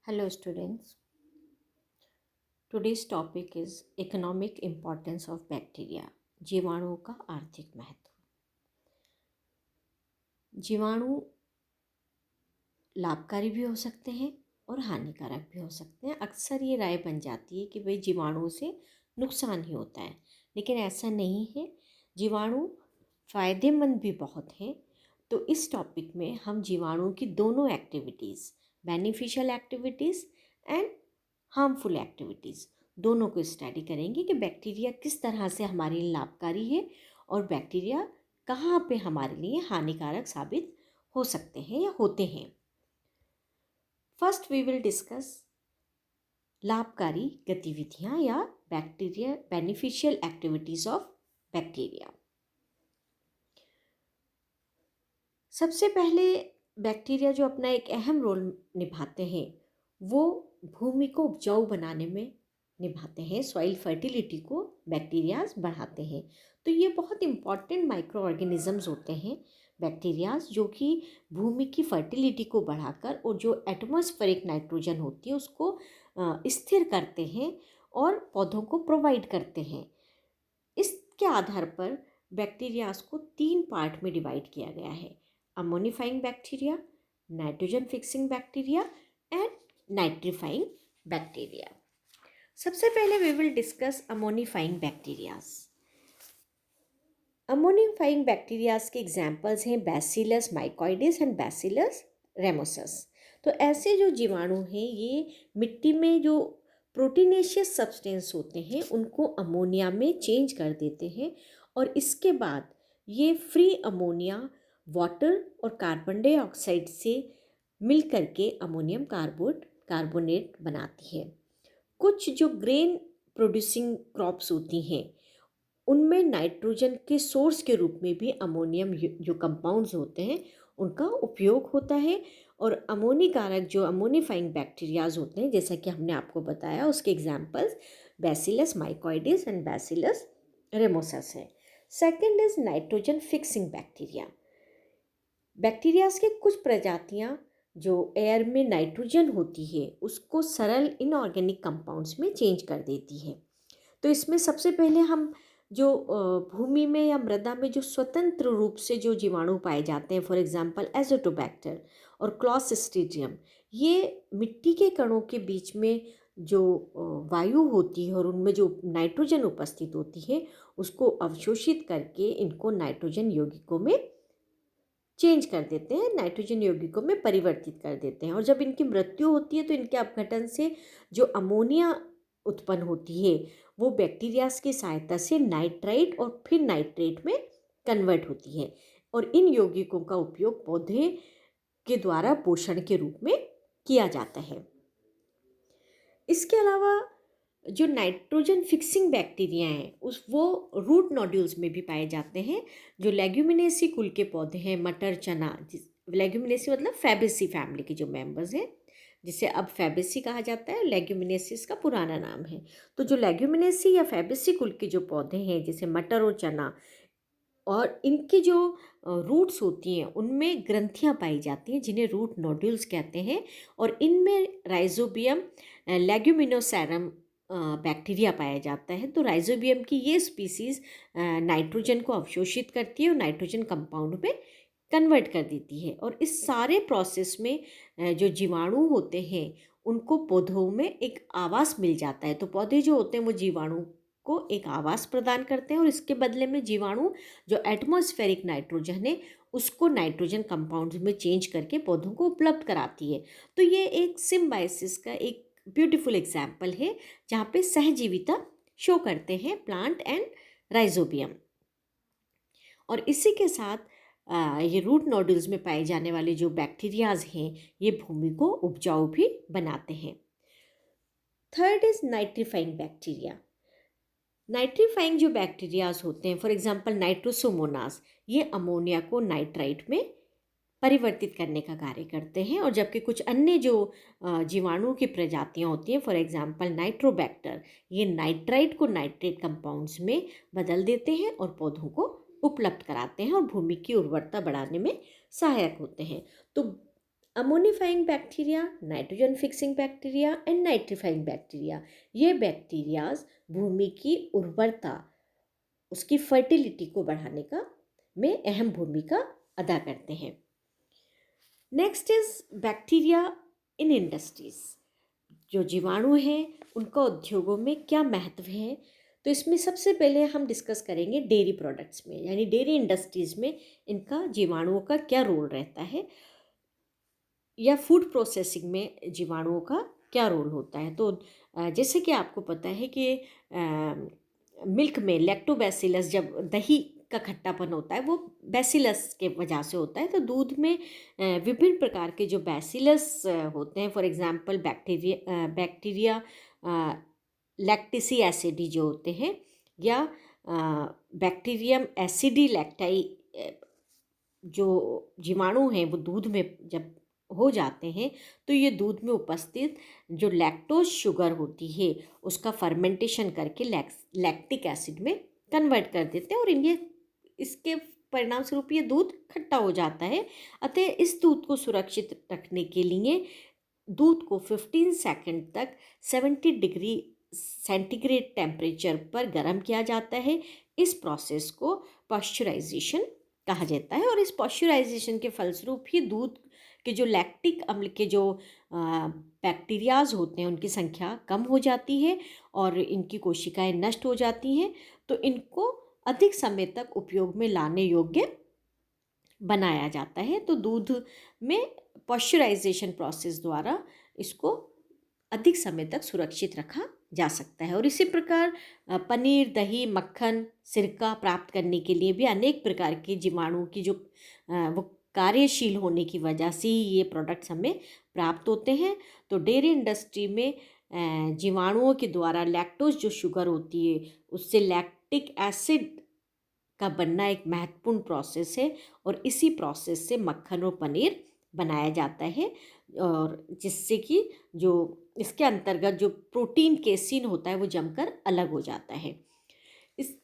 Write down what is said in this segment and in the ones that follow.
Hello students. Today's topic is economic importance of bacteria. जीवाणुओं का आर्थिक महत्व। जीवाणु लाभकारी भी हो सकते हैं और हानिकारक भी हो सकते हैं। अक्सर ये राय बन जाती है कि भाई जीवाणुओं से नुकसान ही होता है, लेकिन ऐसा नहीं है। जीवाणु फ़ायदेमंद भी बहुत हैं। तो इस टॉपिक में हम जीवाणुओं की दोनों activities, beneficial activities and harmful activities, दोनों को स्टडी करेंगे कि बैक्टीरिया किस तरह से हमारे लिए लाभकारी है और बैक्टीरिया कहाँ पे हमारे लिए हानिकारक साबित हो सकते हैं या होते हैं। फर्स्ट वी विल डिस्कस लाभकारी गतिविधियाँ या bacteria beneficial activities of bacteria. सबसे पहले बैक्टीरिया जो अपना एक अहम रोल निभाते हैं वो भूमि को उपजाऊ बनाने में निभाते हैं। सॉइल फर्टिलिटी को बैक्टीरियाज बढ़ाते हैं। तो ये बहुत इम्पॉर्टेंट माइक्रो ऑर्गेनिजम्स होते हैं बैक्टीरियाज, जो कि भूमि की फर्टिलिटी को बढ़ाकर और जो एटमॉस्फेरिक नाइट्रोजन होती है उसको स्थिर करते हैं और पौधों को प्रोवाइड करते हैं। इसके आधार पर बैक्टीरियाज को 3 पार्ट में डिवाइड किया गया है: ammonifying bacteria, nitrogen fixing bacteria and nitrifying bacteria. सबसे पहले we will discuss ammonifying bacterias. Ammonifying bacterias के एग्जाम्पल्स हैं bacillus mycoides and bacillus ramosus. तो ऐसे जो जीवाणु हैं ये मिट्टी में जो प्रोटीनेशियस सब्सटेंस होते हैं उनको अमोनिया में चेंज कर देते हैं और इसके बाद ये फ्री अमोनिया वाटर और कार्बन डाइऑक्साइड से मिल करके अमोनियम कार्बोनेट बनाती है। कुछ जो ग्रेन प्रोड्यूसिंग क्रॉप्स होती हैं उनमें नाइट्रोजन के सोर्स के रूप में भी अमोनियम जो कंपाउंड्स होते हैं उनका उपयोग होता है। और अमोनिकारक जो अमोनिफाइंग बैक्टीरियाज होते हैं, जैसा कि हमने आपको बताया, उसके examples bacillus mycoides and bacillus रेमोसस है। Second is nitrogen fixing bacteria. Bacterias के कुछ प्रजातियां जो एयर में नाइट्रोजन होती है उसको सरल इनऑर्गेनिक कंपाउंड्स में चेंज कर देती है। तो इसमें सबसे पहले हम जो भूमि में या मृदा में जो स्वतंत्र रूप से जो जीवाणु पाए जाते हैं, फॉर एग्जांपल एजोटोबैक्टर और क्लॉस्ट्रीडियम, ये मिट्टी के कणों के बीच में जो वायु होती है और उनमें जो नाइट्रोजन उपस्थित होती है उसको अवशोषित करके इनको नाइट्रोजन यौगिकों में चेंज कर देते हैं, नाइट्रोजन यौगिकों में परिवर्तित कर देते हैं। और जब इनकी मृत्यु होती है तो इनके अपघटन से जो अमोनिया उत्पन्न होती है वो बैक्टीरियाज की सहायता से नाइट्राइट और फिर नाइट्रेट में कन्वर्ट होती है और इन यौगिकों का उपयोग पौधे के द्वारा पोषण के रूप में किया जाता है। इसके अलावा जो नाइट्रोजन फिक्सिंग बैक्टीरिया हैं वो रूट नोड्यूल्स में भी पाए जाते हैं। जो लेग्यूमिनेसी कुल के पौधे हैं, मटर, चना, लेग्यूमिनेसी मतलब फैबेसी फैमिली के जो मेंबर्स हैं, जिसे अब फैबेसी कहा जाता है, लेग्यूमिनेसी इसका पुराना नाम है। तो जो लेग्यूमिनेसी या फैबेसी कुल के जो पौधे हैं जैसे मटर और चना, और इनकी जो रूट्स होती हैं उनमें ग्रंथियां पाई जाती हैं जिन्हें रूट नोड्यूल्स कहते हैं और इनमें राइजोबियम लेग्यूमिनोसेरम बैक्टीरिया पाया जाता है। तो राइजोबियम की ये स्पीसीज़ नाइट्रोजन को अवशोषित करती है और नाइट्रोजन कंपाउंड में कन्वर्ट कर देती है और इस सारे प्रोसेस में जो जीवाणु होते हैं उनको पौधों में एक आवास मिल जाता है। तो पौधे जो होते हैं वो जीवाणु को एक आवास प्रदान करते हैं और इसके बदले में जीवाणु जो एटमॉस्फेरिक नाइट्रोजन है उसको नाइट्रोजन कंपाउंड्स में चेंज करके पौधों को उपलब्ध कराती है। तो ये एक सिम्बायोसिस का एक ब्यूटीफुल एग्जाम्पल है जहाँ पे सहजीविता शो करते हैं प्लांट एंड राइजोबियम। और इसी के साथ ये रूट नोड्यूल्स में पाए जाने वाले जो बैक्टीरियाज हैं ये भूमि को उपजाऊ भी बनाते हैं। Third is nitrifying bacteria. Nitrifying जो बैक्टीरियाज होते हैं, फॉर एग्जांपल नाइट्रोसोमोनास, ये अमोनिया को नाइट्राइट में परिवर्तित करने का कार्य करते हैं। और जबकि कुछ अन्य जो जीवाणु की प्रजातियां होती हैं, फॉर एग्जांपल नाइट्रोबैक्टर, ये नाइट्राइट को नाइट्रेट कंपाउंड्स में बदल देते हैं और पौधों को उपलब्ध कराते हैं और भूमि की उर्वरता बढ़ाने में सहायक होते हैं। तो ammonifying bacteria, nitrogen fixing bacteria and nitrifying bacteria, ये बैक्टीरियाज भूमि की उर्वरता, उसकी फर्टिलिटी को बढ़ाने का में अहम भूमिका अदा करते हैं। Next is bacteria in industries. जो जीवाणु हैं उनका उद्योगों में क्या महत्व है, तो इसमें सबसे पहले हम डिस्कस करेंगे डेयरी प्रोडक्ट्स में, यानी डेयरी इंडस्ट्रीज में इनका जीवाणुओं का क्या रोल रहता है, या फूड प्रोसेसिंग में जीवाणुओं का क्या रोल होता है। तो जैसे कि आपको पता है कि मिल्क में लैक्टोबैसिलस, जब दही का खट्टापन होता है वो बैसिलस के वजह से होता है। तो दूध में विभिन्न प्रकार के जो बैसिलस होते हैं, फॉर एग्जांपल बैक्टीरिया लैक्टिसी एसिडी जो होते हैं, या बैक्टीरियम एसिडी लैक्टाई, जो जीवाणु हैं वो दूध में जब हो जाते हैं तो ये दूध में उपस्थित जो लैक्टोज शुगर होती है उसका फर्मेंटेशन करके लैक्टिक एसिड में कन्वर्ट कर देते हैं, और इन्हें इसके परिणाम स्वरूप ये दूध खट्टा हो जाता है। अतः इस दूध को सुरक्षित रखने के लिए दूध को 15 सेकंड तक 70 डिग्री सेंटीग्रेड टेम्परेचर पर गर्म किया जाता है। इस प्रोसेस को पॉस्चराइजेशन कहा जाता है, और इस पॉस्चराइजेशन के फलस्वरूप ही दूध के जो लैक्टिक अम्ल के जो बैक्टीरियाज होते हैं उनकी संख्या कम हो जाती है और इनकी कोशिकाएं नष्ट हो जाती हैं। तो इनको अधिक समय तक उपयोग में लाने योग्य बनाया जाता है। तो दूध में पॉस्चराइजेशन प्रोसेस द्वारा इसको अधिक समय तक सुरक्षित रखा जा सकता है। और इसी प्रकार पनीर, दही, मक्खन, सिरका प्राप्त करने के लिए भी अनेक प्रकार के जीवाणुओं की जो वो कार्यशील होने की वजह से ही ये प्रोडक्ट्स हमें प्राप्त होते हैं। तो डेयरी इंडस्ट्री में जीवाणुओं के द्वारा लैक्टोज जो शुगर होती है उससे लैक्टिक एसिड का बनना एक महत्वपूर्ण प्रोसेस है, और इसी प्रोसेस से मक्खन और पनीर बनाया जाता है, और जिससे कि जो इसके अंतर्गत जो प्रोटीन केसिन होता है वो जमकर अलग हो जाता है। इस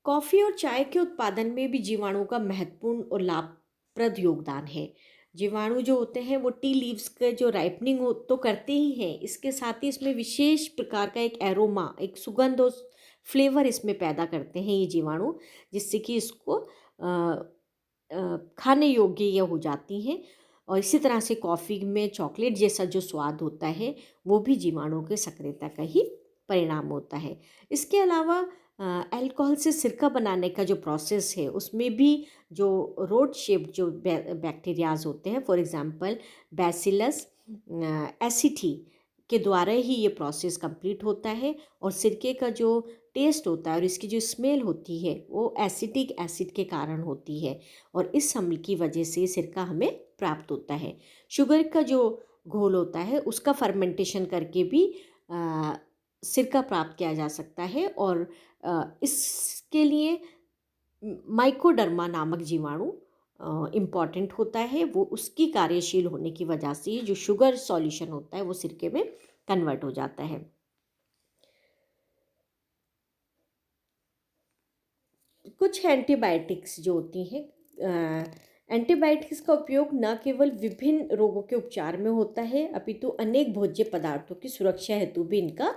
कॉफ़ी और चाय के उत्पादन में भी जीवाणुओं का महत्वपूर्ण और लाभप्रद योगदान है। जीवाणु जो होते हैं वो टी लीव्स के जो राइपनिंग हो तो करते ही हैं, इसके साथ ही इसमें विशेष प्रकार का एक एरोमा, एक सुगंध और फ्लेवर इसमें पैदा करते हैं ये जीवाणु, जिससे कि इसको खाने योग्य ये हो जाती हैं। और इसी तरह से कॉफ़ी में चॉकलेट जैसा जो स्वाद होता है वो भी जीवाणुओं के सक्रियता का ही परिणाम होता है। इसके अलावा अल्कोहल से सिरका बनाने का जो प्रोसेस है उसमें भी जो रोड शेप जो बैक्टीरियाज होते हैं, फॉर एग्जांपल बैसिलस एसिटी के द्वारा ही ये प्रोसेस कंप्लीट होता है, और सिरके का जो टेस्ट होता है और इसकी जो स्मेल होती है वो एसिटिक एसिड के कारण होती है, और इस अम्ल की वजह से सिरका हमें प्राप्त होता है। शुगर का जो घोल होता है उसका फर्मेंटेशन करके भी सिरका प्राप्त किया जा सकता है, और इसके लिए माइकोडर्मा नामक जीवाणु इम्पॉर्टेंट होता है। वो उसकी कार्यशील होने की वजह से जो शुगर सॉल्यूशन होता है वो सिरके में कन्वर्ट हो जाता है। कुछ एंटीबायोटिक्स जो होती हैं, एंटीबायोटिक्स का उपयोग न केवल विभिन्न रोगों के उपचार में होता है अपितु अनेक भोज्य पदार्थों की सुरक्षा हेतु भी इनका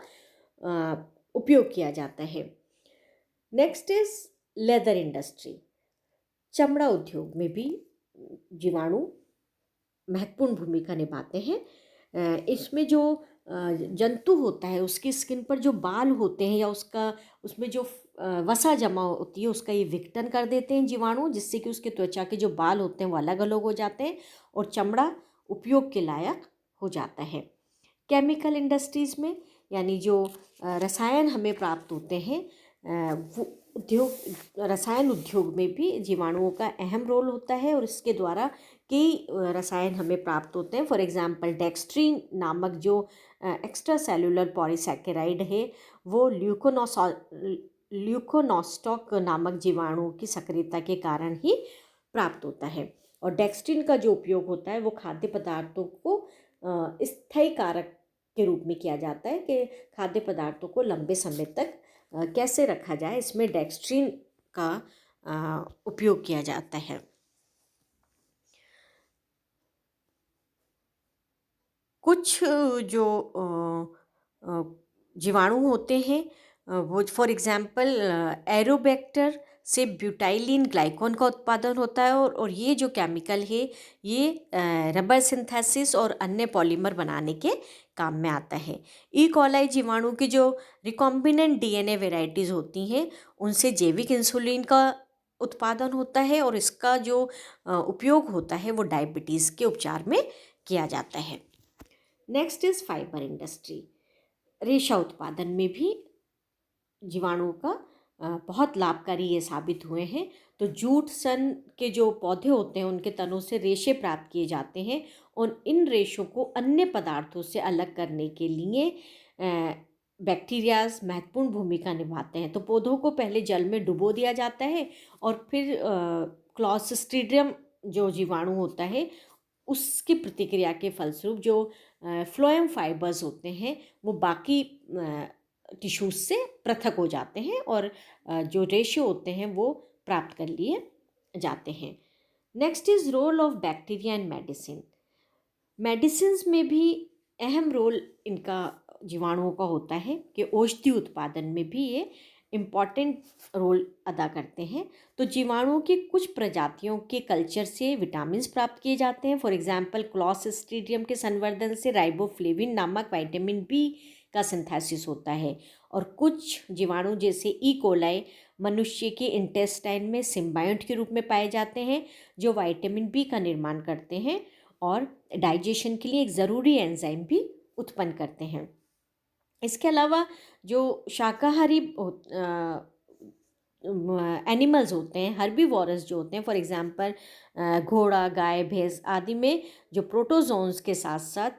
उपयोग किया जाता है। Next is leather industry. चमड़ा उद्योग में भी जीवाणु महत्वपूर्ण भूमिका निभाते हैं। इसमें जो जंतु होता है उसकी स्किन पर जो बाल होते हैं या उसमें जो वसा जमा होती है उसका ये विघटन कर देते हैं जीवाणु, जिससे कि उसके त्वचा के जो बाल होते हैं वो अलग अलग हो जाते हैं और चमड़ा उपयोग के लायक हो जाता है। केमिकल इंडस्ट्रीज़ में, यानी जो रसायन हमें प्राप्त होते हैं, वो रसायन उद्योग में भी जीवाणुओं का अहम रोल होता है, और इसके द्वारा कई रसायन हमें प्राप्त होते हैं। फॉर एग्जांपल डेक्स्ट्रीन नामक जो एक्स्ट्रा सेलुलर पॉलीसैकेराइड है वो ल्यूकोनोस्टॉक नामक जीवाणु की सक्रियता के कारण ही प्राप्त होता है। और डेक्स्ट्रीन का जो उपयोग होता है वो खाद्य पदार्थों को स्थायी कारक के रूप में किया जाता है कि खाद्य पदार्थों को लंबे समय तक कैसे रखा जाए, इसमें डेक्स्ट्रीन का उपयोग किया जाता है। कुछ जो जीवाणु होते हैं वो फॉर एग्जांपल एरोबैक्टर से ब्यूटाइलिन ग्लाइकॉन का उत्पादन होता है और ये जो केमिकल है ये रबर सिंथेसिस और अन्य पॉलीमर बनाने के काम में आता है। ई कॉलाई जीवाणु की जो रिकॉम्बिनेंट डीएनए वेराइटीज़ होती हैं उनसे जैविक इंसुलिन का उत्पादन होता है और इसका जो उपयोग होता है वो डायबिटीज़ के उपचार में किया जाता है। Next is fibre industry. रेशा उत्पादन में भी जीवाणुओं का बहुत लाभकारी ये साबित हुए हैं। तो जूट सन के जो पौधे होते हैं उनके तनों से रेशे प्राप्त किए जाते हैं और इन रेशों को अन्य पदार्थों से अलग करने के लिए बैक्टीरियाज महत्वपूर्ण भूमिका निभाते हैं। तो पौधों को पहले जल में डुबो दिया जाता है और फिर क्लॉस्ट्रीडियम जो जीवाणु होता है उसकी प्रतिक्रिया के फलस्वरूप जो फ्लोएम फाइबर्स होते हैं वो बाकी टिश्यूज से पृथक हो जाते हैं और जो रेशो होते हैं वो प्राप्त कर लिए जाते हैं। Next is role of bacteria in medicine. Medicines में भी अहम रोल इनका जीवाणुओं का होता है कि औषधि उत्पादन में भी ये इम्पॉर्टेंट रोल अदा करते हैं। तो जीवाणुओं की कुछ प्रजातियों के कल्चर से विटामिन्स प्राप्त किए जाते हैं। फॉर एग्जांपल क्लॉस्ट्रीडियम के संवर्धन से राइबोफ्लेविन नामक विटामिन बी का सिंथेसिस होता है और कुछ जीवाणु जैसे ई कोलाई मनुष्य के इंटेस्टाइन में सिम्बायोंट के रूप में पाए जाते हैं जो विटामिन बी का निर्माण करते हैं और डाइजेशन के लिए एक ज़रूरी एंजाइम भी उत्पन्न करते हैं। इसके अलावा जो शाकाहारी एनिमल्स होते हैं हर्बीवोरस जो होते हैं फॉर एग्जांपल घोड़ा गाय भैंस आदि में जो प्रोटोजोन्स के साथ साथ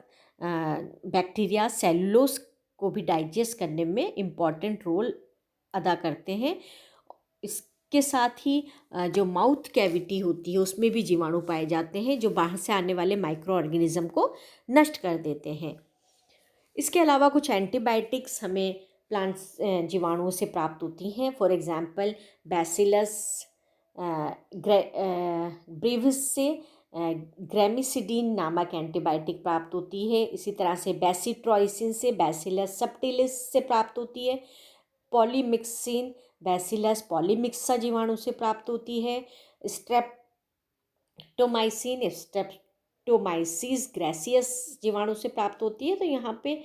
बैक्टीरिया सेलुलोज को भी डाइजेस्ट करने में इम्पॉर्टेंट रोल अदा करते हैं। इसके साथ ही जो माउथ कैविटी होती है उसमें भी जीवाणु पाए जाते हैं जो बाहर से आने वाले माइक्रो ऑर्गेनिज्म को नष्ट कर देते हैं। इसके अलावा कुछ एंटीबायोटिक्स हमें प्लांट्स जीवाणुओं से प्राप्त होती हैं। फॉर एग्जांपल बैसिलस ब्रेविस से ग्रेमिसिडीन नामक एंटीबायोटिक प्राप्त होती है। इसी तरह से बेसिट्रॉइसिन से बैसिलस सबटिलिस से प्राप्त होती है। पॉलीमिक्सिन बैसिलस पॉलीमिक्सा जीवाणु से प्राप्त होती है। स्ट्रेप्टोमाइसिन स्ट्रेप्टोमाइसिस ग्रेसियस जीवाणु से प्राप्त होती है। तो यहाँ पे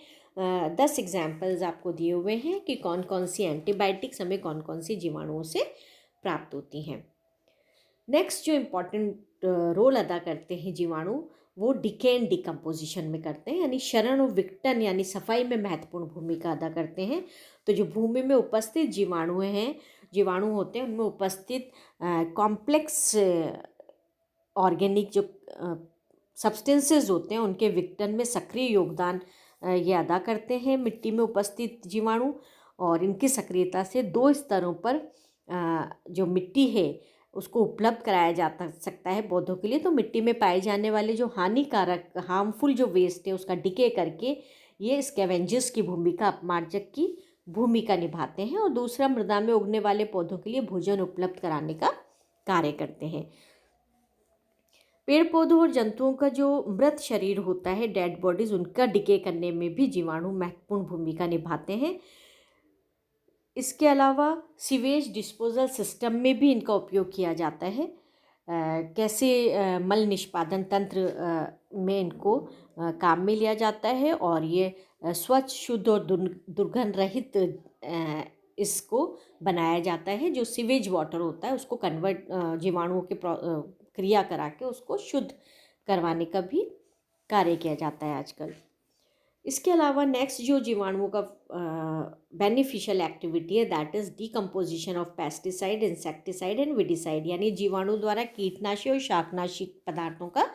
10 एग्जाम्पल्स आपको दिए हुए हैं कि कौन कौन सी एंटीबायोटिक्स हमें कौन कौन सी जीवाणुओं से प्राप्त होती हैं। नेक्स्ट जो इम्पॉर्टेंट रोल अदा करते हैं जीवाणु वो डिके एंड डिकम्पोजिशन में करते हैं यानी क्षरण और विघटन यानी सफाई में महत्वपूर्ण भूमिका अदा करते हैं। तो जो भूमि में उपस्थित जीवाणु होते हैं उनमें उपस्थित कॉम्प्लेक्स ऑर्गेनिक जो सब्सटेंसेस होते हैं उनके विघटन में सक्रिय योगदान ये अदा करते हैं मिट्टी में उपस्थित जीवाणु। और इनकी सक्रियता से 2 स्तरों पर जो मिट्टी है उसको उपलब्ध कराया जा सकता है पौधों के लिए। तो मिट्टी में पाए जाने वाले जो हानिकारक हार्मफुल जो वेस्ट है उसका डिके करके ये स्कैवेंजर्स की भूमिका अपमार्जक की भूमिका निभाते हैं और दूसरा मृदा में उगने वाले पौधों के लिए भोजन उपलब्ध कराने का कार्य करते हैं। पेड़ पौधों और जंतुओं का जो मृत शरीर होता है डेड बॉडीज उनका डिके करने में भी जीवाणु महत्वपूर्ण भूमिका निभाते हैं। इसके अलावा सीवेज डिस्पोजल सिस्टम में भी इनका उपयोग किया जाता है। कैसे मल निष्पादन तंत्र में इनको काम में लिया जाता है और ये स्वच्छ शुद्ध और दुर्गंध रहित इसको बनाया जाता है। जो सीवेज वाटर होता है उसको कन्वर्ट जीवाणुओं के क्रिया करा के उसको शुद्ध करवाने का भी कार्य किया जाता है आजकल। इसके अलावा नेक्स्ट जो जीवाणुओं का बेनिफिशियल एक्टिविटी है that is decomposition of pesticide insecticide and weedicide यानी जीवाणु द्वारा कीटनाशी और शाकनाशी पदार्थों का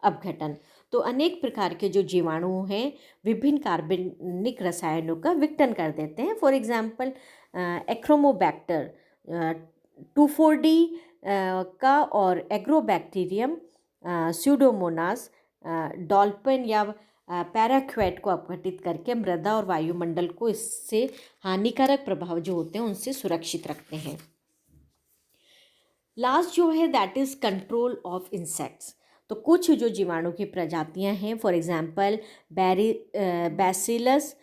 अपघटन। तो अनेक प्रकार के जो जीवाणु हैं विभिन्न कार्बनिक रसायनों का विघटन कर देते हैं। फॉर एग्जांपल एक्रोमोबैक्टर 2,4-D का और एग्रोबैक्टीरियम स्यूडोमोनास डॉल्फिन या पैराक्वेट को अपघटित करके मृदा और वायुमंडल को इससे हानिकारक प्रभाव जो होते हैं उनसे सुरक्षित रखते हैं। लास्ट जो है that is control of insects. तो कुछ जो जीवाणु की प्रजातियां हैं, फॉर एग्जांपल बैसिलस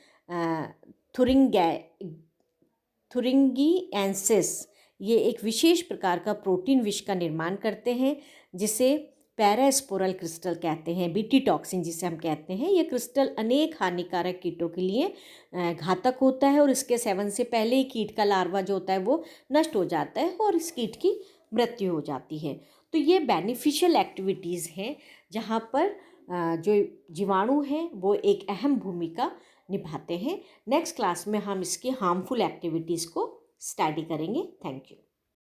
थुरिंगिएंसिस, ये एक विशेष प्रकार का प्रोटीन विष का निर्माण करते हैं जिसे पैरास्पोरल क्रिस्टल कहते हैं, बीटी टॉक्सिन जिसे हम कहते हैं। ये क्रिस्टल अनेक हानिकारक कीटों के लिए घातक होता है और इसके सेवन से पहले ही कीट का लार्वा जो होता है वो नष्ट हो जाता है और इस कीट की मृत्यु हो जाती है। तो ये बेनिफिशियल एक्टिविटीज़ हैं जहाँ पर जो जीवाणु हैं वो एक अहम भूमिका निभाते हैं। नेक्स्ट क्लास में हम इसकी हार्मफुल एक्टिविटीज़ को स्टडी करेंगे। Thank you.